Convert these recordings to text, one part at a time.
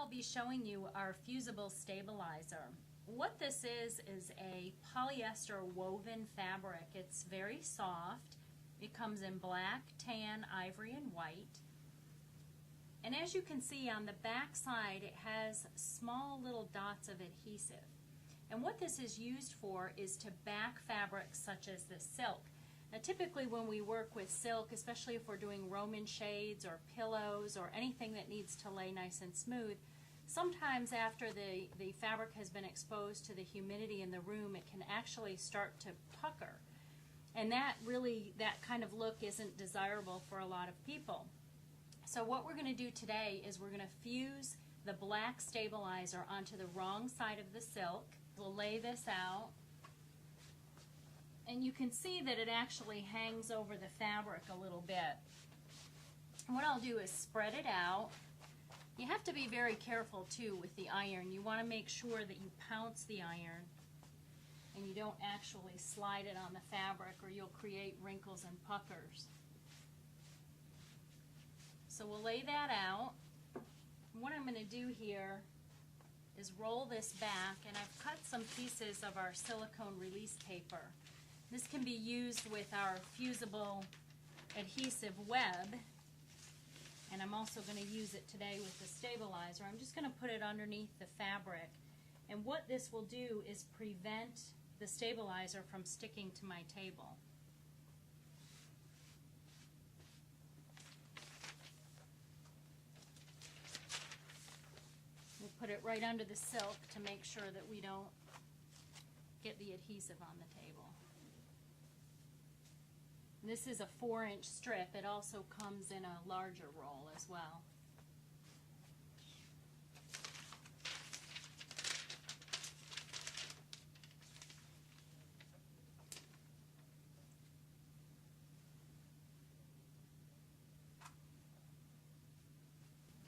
I'll be showing you our Fusible Stabilizer. What this is a polyester woven fabric. It's very soft. It comes in black, tan, ivory, and white. And as you can see on the back side, it has small little dots of adhesive. And what this is used for is to back fabrics such as the silk. Now typically when we work with silk, especially if we're doing Roman shades or pillows or anything that needs to lay nice and smooth, sometimes after the fabric has been exposed to the humidity in the room, it can actually start to pucker. And that kind of look isn't desirable for a lot of people. So what we're going to do today is we're going to fuse the black stabilizer onto the wrong side of the silk. We'll lay this out. And you can see that it actually hangs over the fabric a little bit. And what I'll do is spread it out. You have to be very careful too with the iron. You want to make sure that you pounce the iron and you don't actually slide it on the fabric, or you'll create wrinkles and puckers. So we'll lay that out. And what I'm going to do here is roll this back, and I've cut some pieces of our silicone release paper. This can be used with our fusible adhesive web, and I'm also going to use it today with the stabilizer. I'm just going to put it underneath the fabric, and what this will do is prevent the stabilizer from sticking to my table. We'll put it right under the silk to make sure that we don't get the adhesive on the table. This is a 4-inch strip. It also comes in a larger roll as well.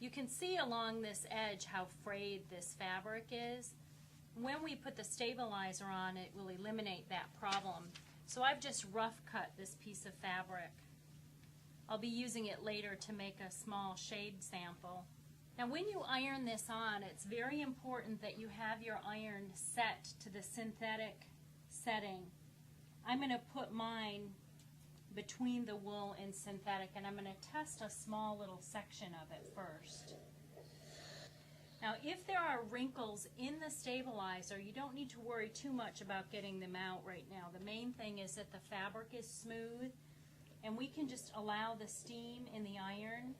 You can see along this edge how frayed this fabric is. When we put the stabilizer on, it will eliminate that problem. So I've just rough cut this piece of fabric. I'll be using it later to make a small shade sample. Now when you iron this on, it's very important that you have your iron set to the synthetic setting. I'm going to put mine between the wool and synthetic, and I'm going to test a small little section of it first. Now if there are wrinkles in the stabilizer, you don't need to worry too much about getting them out right now. The main thing is that the fabric is smooth, and we can just allow the steam in the iron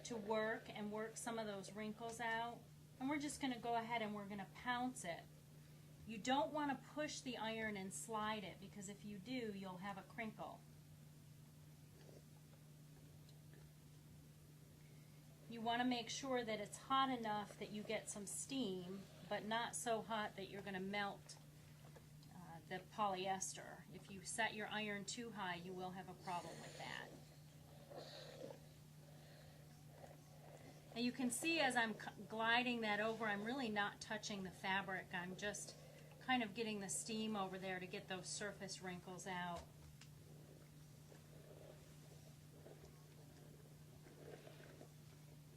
to work some of those wrinkles out. And we're just going to go ahead and we're going to pounce it. You don't want to push the iron and slide it, because if you do, you'll have a crinkle. You want to make sure that it's hot enough that you get some steam, but not so hot that you're going to melt the polyester. If you set your iron too high, you will have a problem with that. And you can see as I'm gliding that over, I'm really not touching the fabric. I'm just kind of getting the steam over there to get those surface wrinkles out.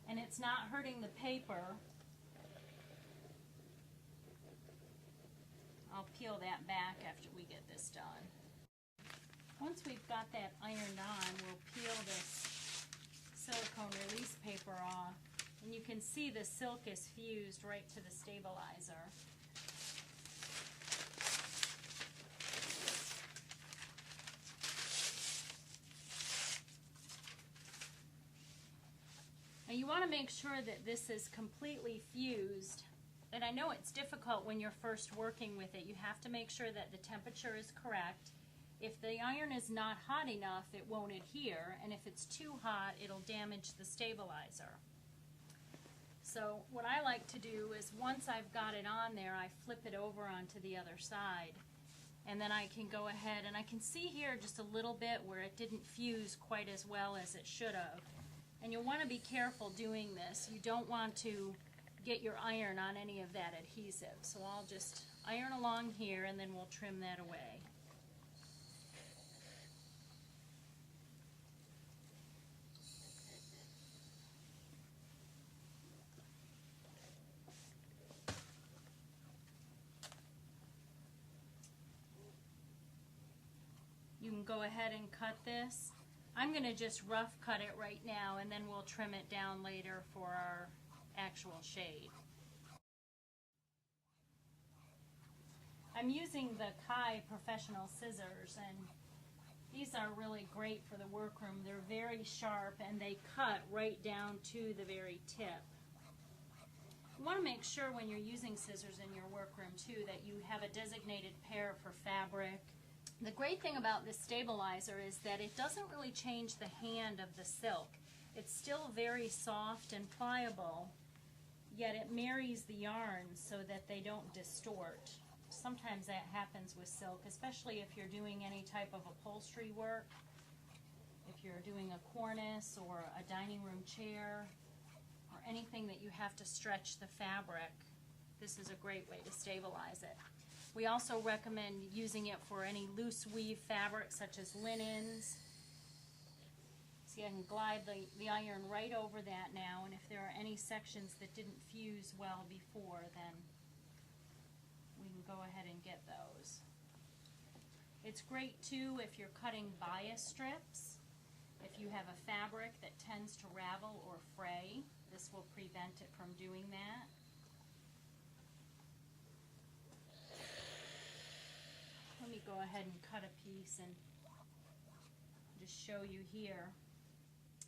And it's not hurting the paper. I'll peel that back after we get this done. Once we've got that ironed on, we'll peel this silicone release paper off. And you can see the silk is fused right to the stabilizer. Now you want to make sure that this is completely fused, and I know it's difficult when you're first working with it. You have to make sure that the temperature is correct. If the iron is not hot enough, it won't adhere, and if it's too hot, it'll damage the stabilizer. So what I like to do is once I've got it on there, I flip it over onto the other side, and then I can go ahead, and I can see here just a little bit where it didn't fuse quite as well as it should have. And you'll want to be careful doing this. You don't want to get your iron on any of that adhesive. So I'll just iron along here, and then we'll trim that away. ahead and cut this. I'm going to just rough cut it right now, and then we'll trim it down later for our actual shade. I'm using the Kai professional scissors, and these are really great for the workroom. They're very sharp and they cut right down to the very tip. You want to make sure when you're using scissors in your workroom too that you have a designated pair for fabric. The great thing about this stabilizer is that it doesn't really change the hand of the silk. It's still very soft and pliable, yet it marries the yarns so that they don't distort. Sometimes that happens with silk, especially if you're doing any type of upholstery work, if you're doing a cornice or a dining room chair, or anything that you have to stretch the fabric. This is a great way to stabilize it. We also recommend using it for any loose weave fabric such as linens. See, I can glide the iron right over that now, and if there are any sections that didn't fuse well before, then we can go ahead and get those. It's great too if you're cutting bias strips. If you have a fabric that tends to ravel or fray, this will prevent it from doing that. Let me go ahead and cut a piece and just show you here,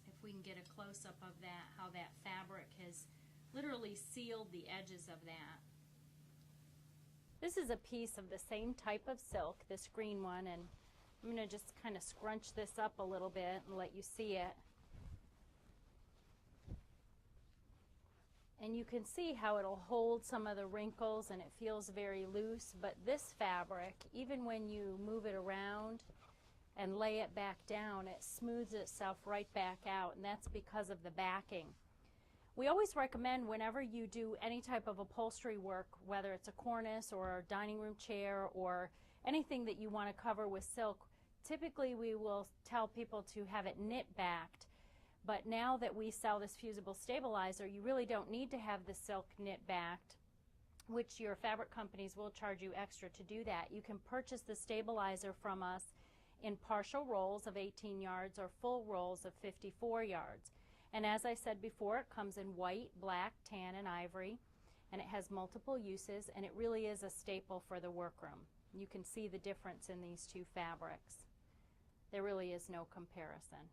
if we can get a close-up of that, how that fabric has literally sealed the edges of that. This is a piece of the same type of silk, this green one, and I'm going to just kind of scrunch this up a little bit and let you see it. And you can see how it'll hold some of the wrinkles and it feels very loose, but this fabric, even when you move it around and lay it back down, it smooths itself right back out, and that's because of the backing. We always recommend whenever you do any type of upholstery work, whether it's a cornice or a dining room chair or anything that you want to cover with silk, typically we will tell people to have it knit backed. But now that we sell this fusible stabilizer, you really don't need to have the silk knit backed, which your fabric companies will charge you extra to do that. You can purchase the stabilizer from us in partial rolls of 18 yards or full rolls of 54 yards. And as I said before, it comes in white, black, tan, and ivory, and it has multiple uses, and it really is a staple for the workroom. You can see the difference in these two fabrics. There really is no comparison.